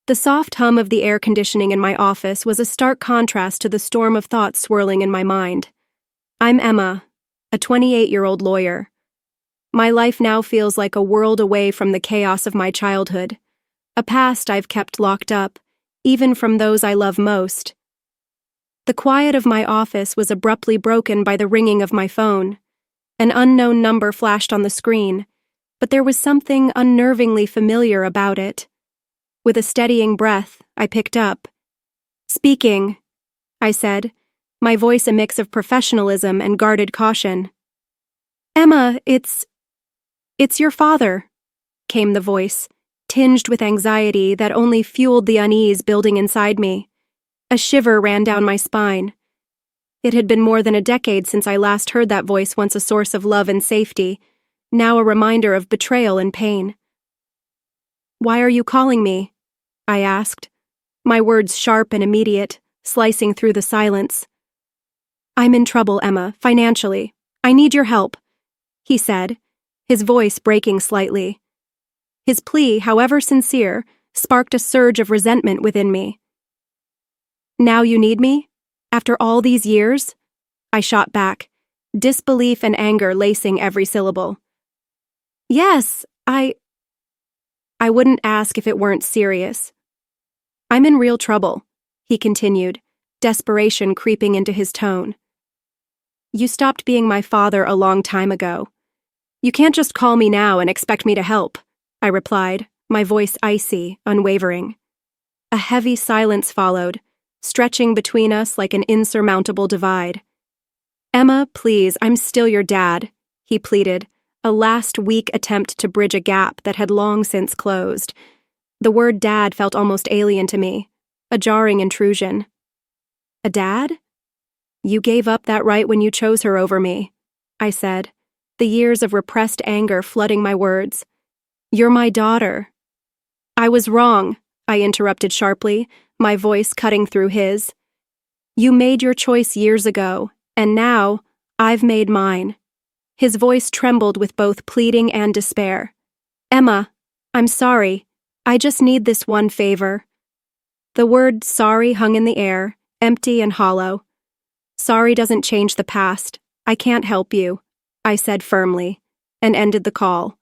The soft hum of the air conditioning in my office was a stark contrast to the storm of thoughts swirling in my mind. I'm Emma, a 28-year-old lawyer. My life now feels like a world away from the chaos of my childhood, a past I've kept locked up, even from those I love most. The quiet of my office was abruptly broken by the ringing of my phone. An unknown number flashed on the screen, but there was something unnervingly familiar about it. With a steadying breath, I picked up. "Speaking," I said, my voice a mix of professionalism and guarded caution. "Emma, it's your father," came the voice, tinged with anxiety that only fueled the unease building inside me. A shiver ran down my spine. It had been more than a decade since I last heard that voice, once a source of love and safety, now a reminder of betrayal and pain. "Why are you calling me?" I asked, my words sharp and immediate, slicing through the silence. "I'm in trouble, Emma, financially. I need your help," he said, his voice breaking slightly. His plea, however sincere, sparked a surge of resentment within me. "Now you need me? After all these years?" I shot back, disbelief and anger lacing every syllable. "Yes, I wouldn't ask if it weren't serious. I'm in real trouble," he continued, desperation creeping into his tone. "You stopped being my father a long time ago. You can't just call me now and expect me to help," I replied, my voice icy, unwavering. A heavy silence followed, stretching between us like an insurmountable divide. "Emma, please, I'm still your dad," he pleaded, a last weak attempt to bridge a gap that had long since closed. The word dad felt almost alien to me, a jarring intrusion. "A dad? You gave up that right when you chose her over me," I said, the years of repressed anger flooding my words. "You're my daughter." "I was wrong," I interrupted sharply, my voice cutting through his. "You made your choice years ago, and now I've made mine." His voice trembled with both pleading and despair. "Emma, I'm sorry. I just need this one favor." The word sorry hung in the air, empty and hollow. "Sorry doesn't change the past. I can't help you," I said firmly, and ended the call.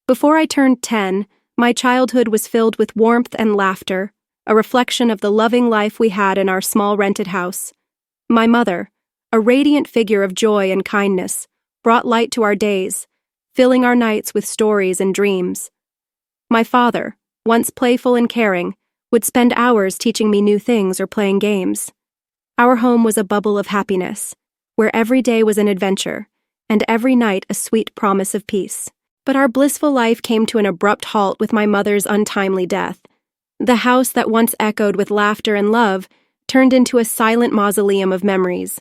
Before I turned 10, my childhood was filled with warmth and laughter, a reflection of the loving life we had in our small rented house. My mother, a radiant figure of joy and kindness, brought light to our days, filling our nights with stories and dreams. My father, once playful and caring, would spend hours teaching me new things or playing games. Our home was a bubble of happiness, where every day was an adventure, and every night a sweet promise of peace. But our blissful life came to an abrupt halt with my mother's untimely death. The house that once echoed with laughter and love turned into a silent mausoleum of memories.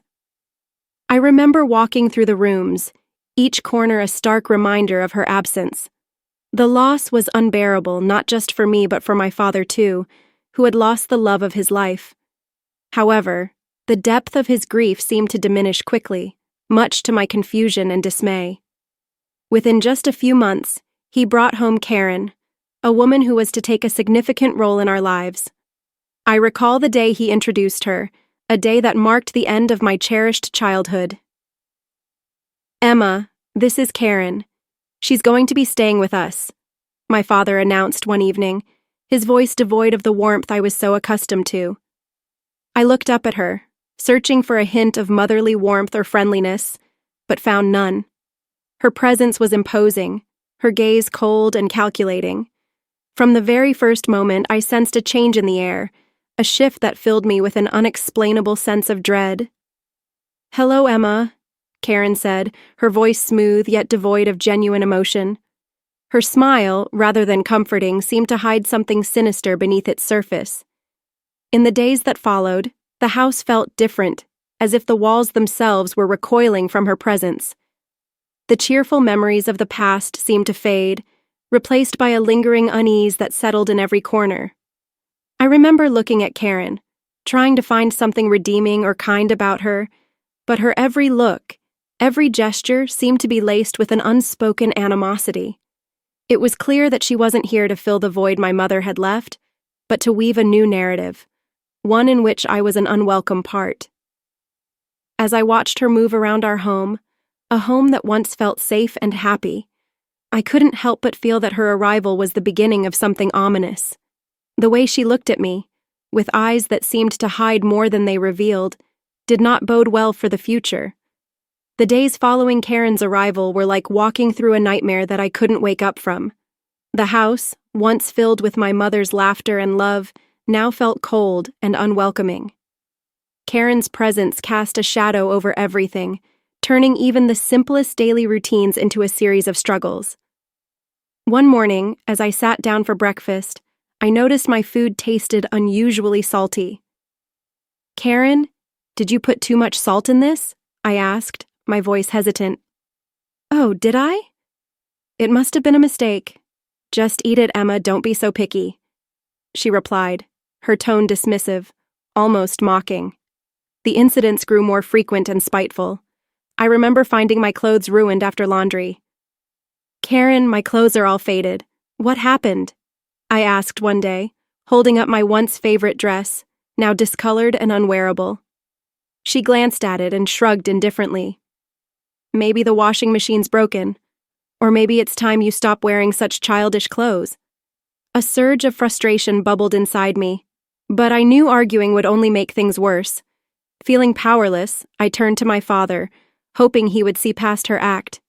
I remember walking through the rooms, each corner a stark reminder of her absence. The loss was unbearable, not just for me but for my father too, who had lost the love of his life. However, the depth of his grief seemed to diminish quickly, much to my confusion and dismay. Within just a few months, he brought home Karen, a woman who was to take a significant role in our lives. I recall the day he introduced her, a day that marked the end of my cherished childhood. "Emma, this is Karen. She's going to be staying with us," my father announced one evening, his voice devoid of the warmth I was so accustomed to. I looked up at her, searching for a hint of motherly warmth or friendliness, but found none. Her presence was imposing, her gaze cold and calculating. From the very first moment, I sensed a change in the air, a shift that filled me with an unexplainable sense of dread. "Hello, Emma," Karen said, her voice smooth yet devoid of genuine emotion. Her smile, rather than comforting, seemed to hide something sinister beneath its surface. In the days that followed, the house felt different, as if the walls themselves were recoiling from her presence. The cheerful memories of the past seemed to fade, replaced by a lingering unease that settled in every corner. I remember looking at Karen, trying to find something redeeming or kind about her, but her every look, every gesture seemed to be laced with an unspoken animosity. It was clear that she wasn't here to fill the void my mother had left, but to weave a new narrative, one in which I was an unwelcome part. As I watched her move around our home, a home that once felt safe and happy, I couldn't help but feel that her arrival was the beginning of something ominous. The way she looked at me, with eyes that seemed to hide more than they revealed, did not bode well for the future. The days following Karen's arrival were like walking through a nightmare that I couldn't wake up from. The house, once filled with my mother's laughter and love, now felt cold and unwelcoming. Karen's presence cast a shadow over everything, turning even the simplest daily routines into a series of struggles. One morning, as I sat down for breakfast, I noticed my food tasted unusually salty. "Karen, did you put too much salt in this?" I asked, my voice hesitant. "Oh, did I?" "It must have been a mistake. Just eat it, Emma, don't be so picky," she replied, her tone dismissive, almost mocking. The incidents grew more frequent and spiteful. I remember finding my clothes ruined after laundry. "Karen, my clothes are all faded. What happened?" I asked one day, holding up my once favorite dress, now discolored and unwearable. She glanced at it and shrugged indifferently. "Maybe the washing machine's broken. Or maybe it's time you stop wearing such childish clothes." A surge of frustration bubbled inside me, but I knew arguing would only make things worse. Feeling powerless, I turned to my father, hoping he would see past her act.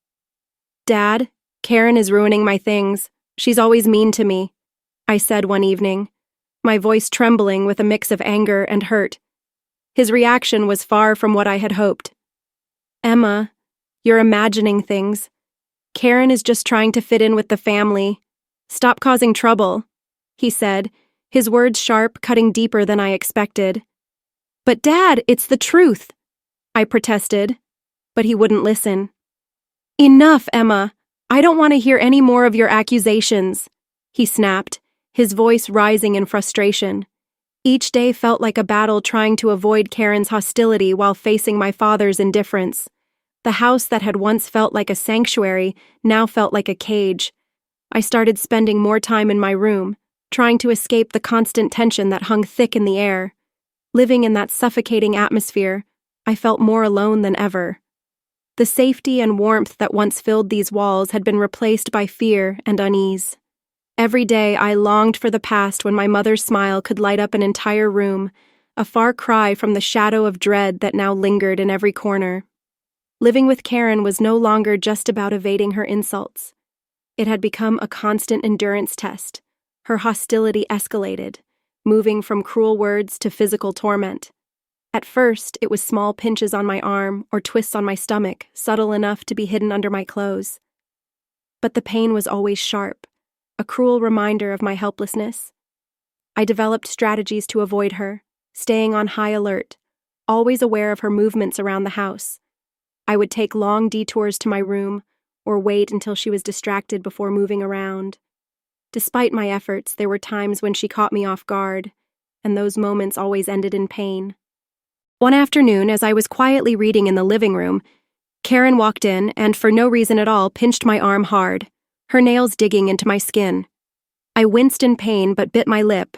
"Dad, Karen is ruining my things. She's always mean to me," I said one evening, my voice trembling with a mix of anger and hurt. His reaction was far from what I had hoped. "Emma, you're imagining things. Karen is just trying to fit in with the family. Stop causing trouble," he said, his words sharp, cutting deeper than I expected. "But Dad, it's the truth," I protested, but he wouldn't listen. "Enough, Emma. I don't want to hear any more of your accusations," he snapped, his voice rising in frustration. Each day felt like a battle trying to avoid Karen's hostility while facing my father's indifference. The house that had once felt like a sanctuary now felt like a cage. I started spending more time in my room, trying to escape the constant tension that hung thick in the air. Living in that suffocating atmosphere, I felt more alone than ever. The safety and warmth that once filled these walls had been replaced by fear and unease. Every day I longed for the past when my mother's smile could light up an entire room, a far cry from the shadow of dread that now lingered in every corner. Living with Karen was no longer just about evading her insults. It had become a constant endurance test. Her hostility escalated, moving from cruel words to physical torment. At first, it was small pinches on my arm or twists on my stomach, subtle enough to be hidden under my clothes. But the pain was always sharp, a cruel reminder of my helplessness. I developed strategies to avoid her, staying on high alert, always aware of her movements around the house. I would take long detours to my room, or wait until she was distracted before moving around. Despite my efforts, there were times when she caught me off guard, and those moments always ended in pain. One afternoon, as I was quietly reading in the living room, Karen walked in and, for no reason at all, pinched my arm hard, her nails digging into my skin. I winced in pain but bit my lip,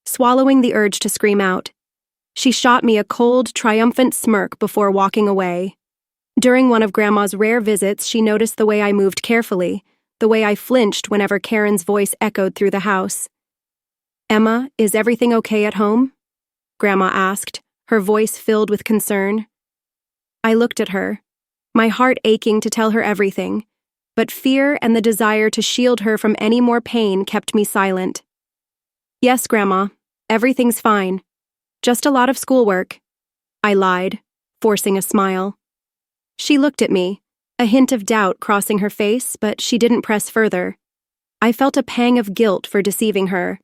swallowing the urge to scream out. She shot me a cold, triumphant smirk before walking away. During one of Grandma's rare visits, she noticed the way I moved carefully, the way I flinched whenever Karen's voice echoed through the house. "Emma, is everything okay at home?" Grandma asked, her voice filled with concern. I looked at her, my heart aching to tell her everything, but fear and the desire to shield her from any more pain kept me silent. "Yes, Grandma, everything's fine. Just a lot of schoolwork," I lied, forcing a smile. She looked at me, a hint of doubt crossing her face, but she didn't press further. I felt a pang of guilt for deceiving her,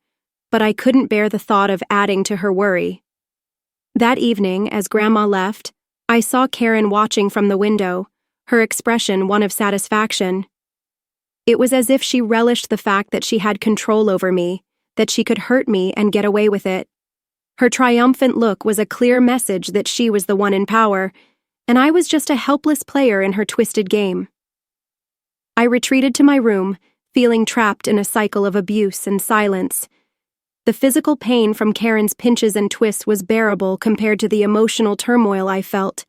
but I couldn't bear the thought of adding to her worry. That evening, as Grandma left, I saw Karen watching from the window, her expression one of satisfaction. It was as if she relished the fact that she had control over me, that she could hurt me and get away with it. Her triumphant look was a clear message that she was the one in power, and I was just a helpless player in her twisted game. I retreated to my room, feeling trapped in a cycle of abuse and silence. The physical pain from Karen's pinches and twists was bearable compared to the emotional turmoil I felt.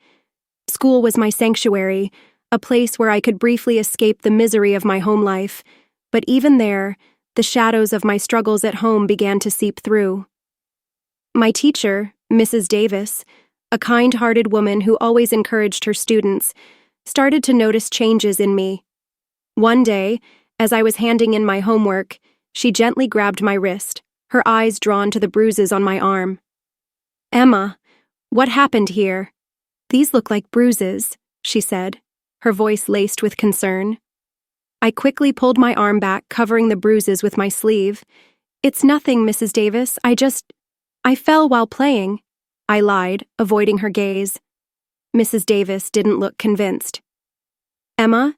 School was my sanctuary, a place where I could briefly escape the misery of my home life, but even there, the shadows of my struggles at home began to seep through. My teacher, Mrs. Davis, a kind-hearted woman who always encouraged her students, started to notice changes in me. One day, as I was handing in my homework, she gently grabbed my wrist, her eyes drawn to the bruises on my arm. "Emma, what happened here?" "These look like bruises," she said, her voice laced with concern. I quickly pulled my arm back, covering the bruises with my sleeve. "It's nothing, Mrs. Davis. I fell while playing," I lied, avoiding her gaze. Mrs. Davis didn't look convinced. "Emma,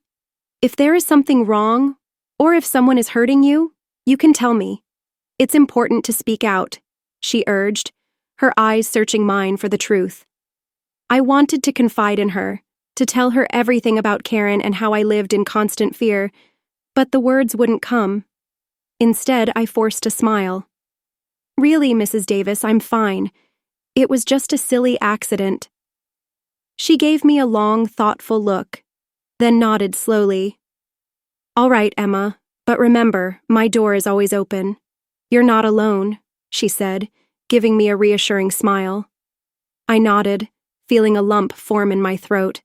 if there is something wrong, or if someone is hurting you, you can tell me. It's important to speak out," she urged, her eyes searching mine for the truth. I wanted to confide in her, to tell her everything about Karen and how I lived in constant fear, but the words wouldn't come. Instead, I forced a smile. "Really, Mrs. Davis, I'm fine. It was just a silly accident." She gave me a long, thoughtful look, then nodded slowly. "All right, Emma, but remember, my door is always open. You're not alone," she said, giving me a reassuring smile. I nodded, feeling a lump form in my throat.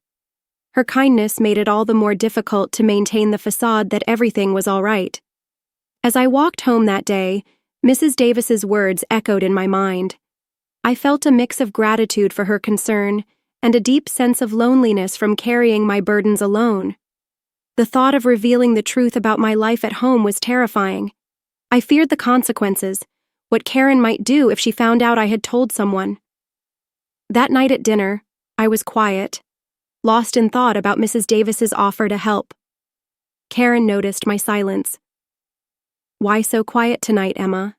Her kindness made it all the more difficult to maintain the facade that everything was all right. As I walked home that day, Mrs. Davis's words echoed in my mind. I felt a mix of gratitude for her concern and a deep sense of loneliness from carrying my burdens alone. The thought of revealing the truth about my life at home was terrifying. I feared the consequences, what Karen might do if she found out I had told someone. That night at dinner, I was quiet, lost in thought about Mrs. Davis's offer to help. Karen noticed my silence. "Why so quiet tonight, Emma?"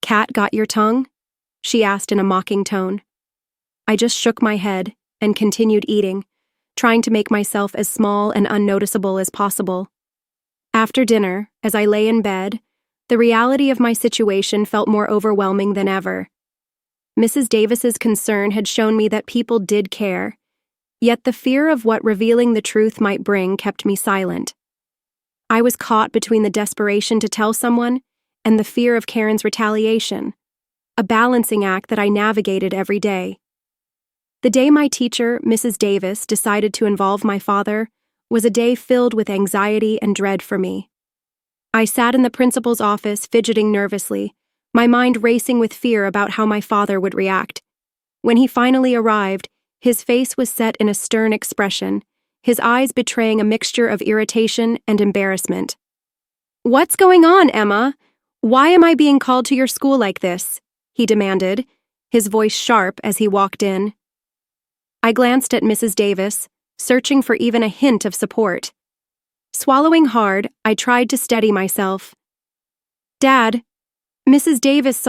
"Cat got your tongue?" she asked in a mocking tone. I just shook my head and continued eating, trying to make myself as small and unnoticeable as possible. After dinner, as I lay in bed, the reality of my situation felt more overwhelming than ever. Mrs. Davis's concern had shown me that people did care, yet the fear of what revealing the truth might bring kept me silent. I was caught between the desperation to tell someone and the fear of Karen's retaliation, a balancing act that I navigated every day. The day my teacher, Mrs. Davis, decided to involve my father was a day filled with anxiety and dread for me. I sat in the principal's office fidgeting nervously, my mind racing with fear about how my father would react. When he finally arrived, his face was set in a stern expression, his eyes betraying a mixture of irritation and embarrassment. "What's going on, Emma? Why am I being called to your school like this?" he demanded, his voice sharp as he walked in. I glanced at Mrs. Davis, searching for even a hint of support. Swallowing hard, I tried to steady myself. "Dad, Mrs. Davis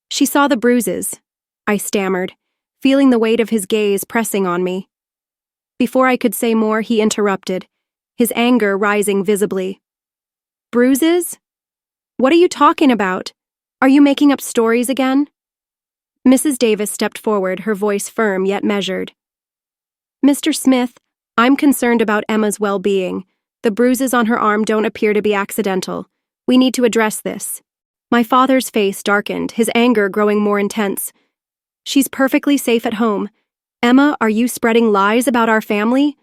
She saw the bruises," I stammered, feeling the weight of his gaze pressing on me. Before I could say more, he interrupted, his anger rising visibly. "Bruises? What are you talking about? Are you making up stories again?" Mrs. Davis stepped forward, her voice firm yet measured. "Mr. Smith, I'm concerned about Emma's well-being. The bruises on her arm don't appear to be accidental. We need to address this." My father's face darkened, his anger growing more intense. "She's perfectly safe at home. Emma, are you spreading lies about our family?"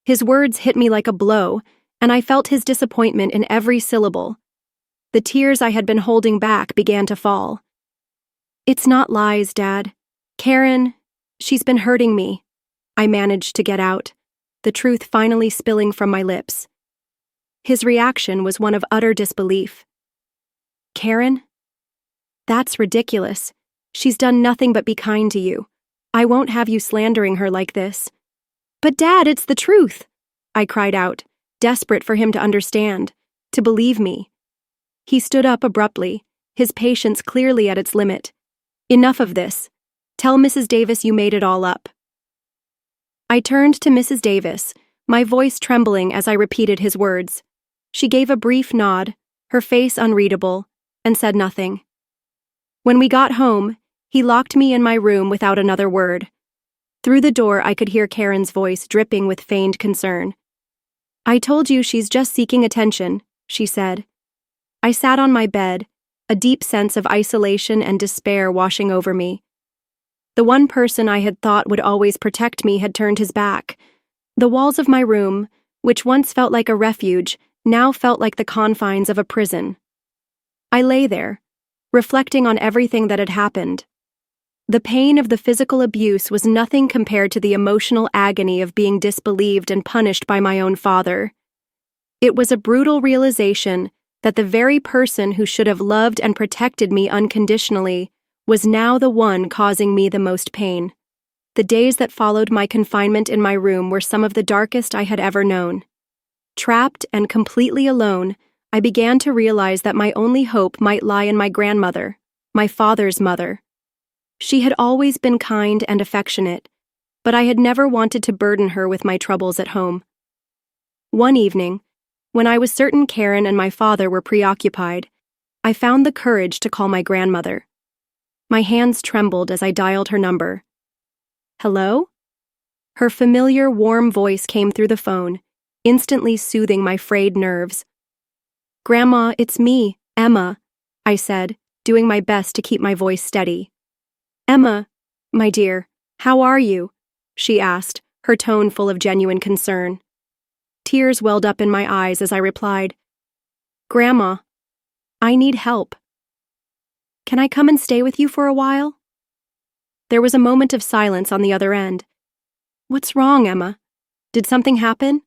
His words hit me like a blow, and I felt his disappointment in every syllable. The tears I had been holding back began to fall. "It's not lies, Dad. Karen, she's been hurting me," I managed to get out, the truth finally spilling from my lips. His reaction was one of utter disbelief. "Karen? That's ridiculous. She's done nothing but be kind to you. I won't have you slandering her like this." "But Dad, it's the truth," I cried out, desperate for him to understand, to believe me. He stood up abruptly, his patience clearly at its limit. "Enough of this. Tell Mrs. Davis you made it all up." I turned to Mrs. Davis, my voice trembling as I repeated his words. She gave a brief nod, her face unreadable, and said nothing. When we got home, he locked me in my room without another word. Through the door, I could hear Karen's voice dripping with feigned concern. "I told you she's just seeking attention," she said. I sat on my bed, a deep sense of isolation and despair washing over me. The one person I had thought would always protect me had turned his back. The walls of my room, which once felt like a refuge, now felt like the confines of a prison. I lay there, reflecting on everything that had happened. The pain of the physical abuse was nothing compared to the emotional agony of being disbelieved and punished by my own father. It was a brutal realization that the very person who should have loved and protected me unconditionally was now the one causing me the most pain. The days that followed my confinement in my room were some of the darkest I had ever known. Trapped and completely alone, I began to realize that my only hope might lie in my grandmother, my father's mother. She had always been kind and affectionate, but I had never wanted to burden her with my troubles at home. One evening, when I was certain Karen and my father were preoccupied, I found the courage to call my grandmother. My hands trembled as I dialed her number. "Hello?" Her familiar, warm voice came through the phone, instantly soothing my frayed nerves. "Grandma, it's me, Emma," I said, doing my best to keep my voice steady. "Emma, my dear, how are you?" she asked, her tone full of genuine concern. Tears welled up in my eyes as I replied, "Grandma, I need help. Can I come and stay with you for a while?" There was a moment of silence on the other end. "What's wrong, Emma? Did something happen?"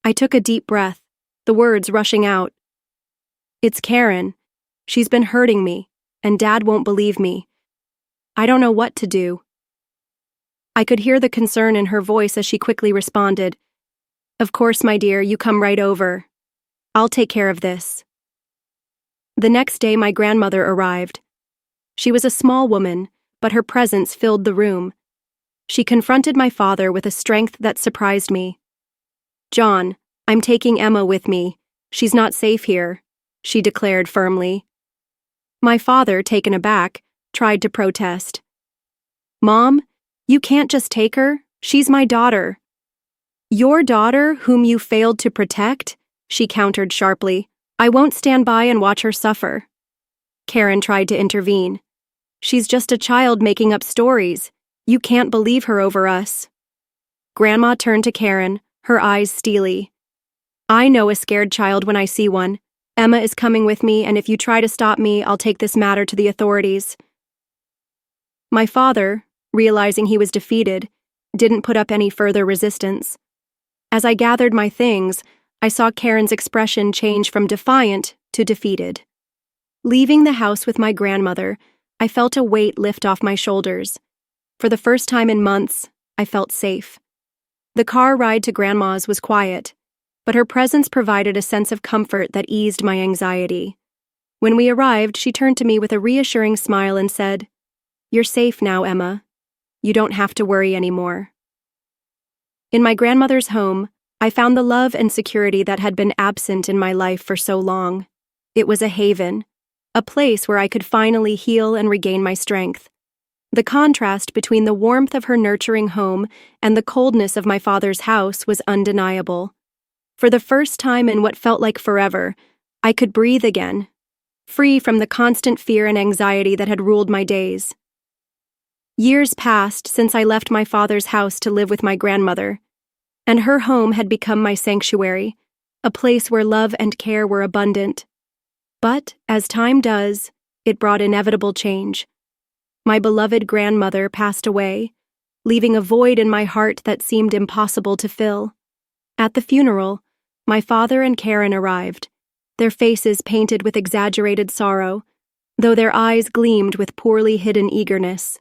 I took a deep breath, the words rushing out. "It's Karen. She's been hurting me, and Dad won't believe me. I don't know what to do." I could hear the concern in her voice as she quickly responded, "Of course, my dear, you come right over. I'll take care of this." The next day, my grandmother arrived. She was a small woman, but her presence filled the room. She confronted my father with a strength that surprised me. "John, I'm taking Emma with me. She's not safe here," she declared firmly. My father, taken aback, tried to protest. "Mom, you can't just take her. She's my daughter." "Your daughter, whom you failed to protect?" she countered sharply. "I won't stand by and watch her suffer." Karen tried to intervene. "She's just a child making up stories. You can't believe her over us." Grandma turned to Karen, her eyes steely. "I know a scared child when I see one. Emma is coming with me, and if you try to stop me, I'll take this matter to the authorities." My father, realizing he was defeated, didn't put up any further resistance. As I gathered my things, I saw Karen's expression change from defiant to defeated. Leaving the house with my grandmother, I felt a weight lift off my shoulders. For the first time in months, I felt safe. The car ride to Grandma's was quiet, but her presence provided a sense of comfort that eased my anxiety. When we arrived, she turned to me with a reassuring smile and said, "You're safe now, Emma. You don't have to worry anymore." In my grandmother's home, I found the love and security that had been absent in my life for so long. It was a haven, a place where I could finally heal and regain my strength. The contrast between the warmth of her nurturing home and the coldness of my father's house was undeniable. For the first time in what felt like forever, I could breathe again, free from the constant fear and anxiety that had ruled my days. Years passed since I left my father's house to live with my grandmother, and her home had become my sanctuary, a place where love and care were abundant. But, as time does, it brought inevitable change. My beloved grandmother passed away, leaving a void in my heart that seemed impossible to fill. At the funeral, my father and Karen arrived, their faces painted with exaggerated sorrow, though their eyes gleamed with poorly hidden eagerness.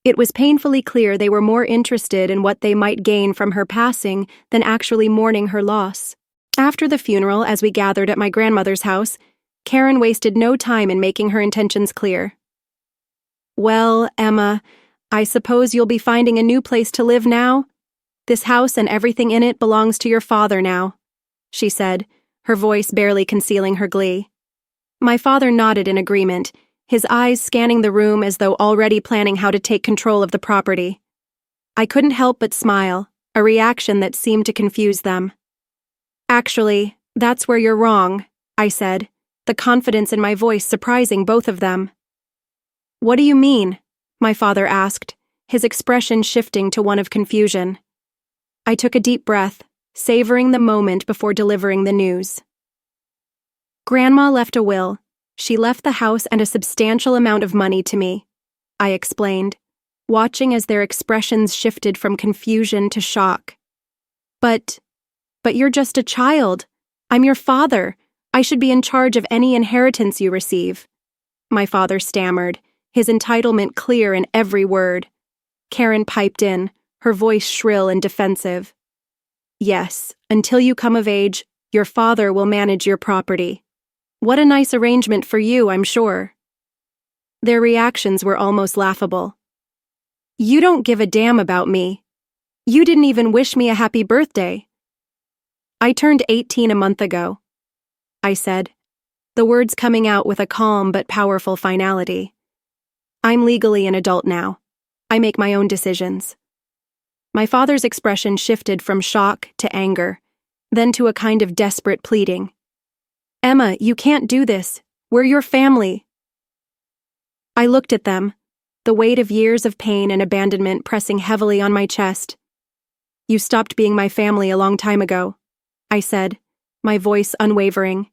It was painfully clear they were more interested in what they might gain from her passing than actually mourning her loss. After the funeral, as we gathered at my grandmother's house, Karen wasted no time in making her intentions clear. "Well, Emma, I suppose you'll be finding a new place to live now? This house and everything in it belongs to your father now," she said, her voice barely concealing her glee. My father nodded in agreement, his eyes scanning the room as though already planning how to take control of the property. I couldn't help but smile, a reaction that seemed to confuse them. "Actually, that's where you're wrong," I said, the confidence in my voice surprising both of them. "What do you mean?" my father asked, his expression shifting to one of confusion. I took a deep breath, savoring the moment before delivering the news. "Grandma left a will. She left the house and a substantial amount of money to me," I explained, watching as their expressions shifted from confusion to shock. But you're just a child. I'm your father. I should be in charge of any inheritance you receive," my father stammered, his entitlement clear in every word. Karen piped in, her voice shrill and defensive. "Yes, until you come of age, your father will manage your property. What a nice arrangement for you, I'm sure." Their reactions were almost laughable. "You don't give a damn about me. You didn't even wish me a happy birthday." "I turned 18 a month ago," I said, the words coming out with a calm but powerful finality. "I'm legally an adult now. I make my own decisions." My father's expression shifted from shock to anger, then to a kind of desperate pleading. "Emma, you can't do this. We're your family." I looked at them, the weight of years of pain and abandonment pressing heavily on my chest. "You stopped being my family a long time ago," I said, my voice unwavering.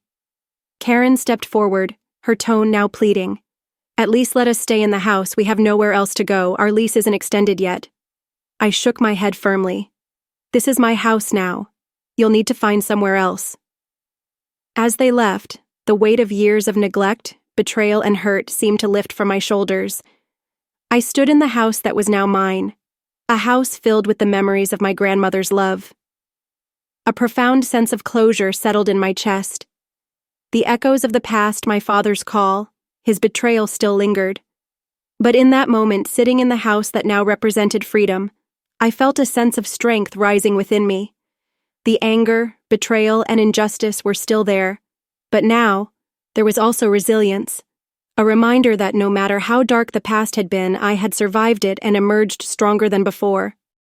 Karen stepped forward, her tone now pleading. "At least let us stay in the house. We have nowhere else to go. Our lease isn't extended yet." I shook my head firmly. "This is my house now. You'll need to find somewhere else." As they left, the weight of years of neglect, betrayal, and hurt seemed to lift from my shoulders. I stood in the house that was now mine, a house filled with the memories of my grandmother's love. A profound sense of closure settled in my chest. The echoes of the past, my father's call, his betrayal still lingered. But in that moment, sitting in the house that now represented freedom, I felt a sense of strength rising within me. The anger, betrayal, and injustice were still there, but now, there was also resilience, a reminder that no matter how dark the past had been, I had survived it and emerged stronger than before.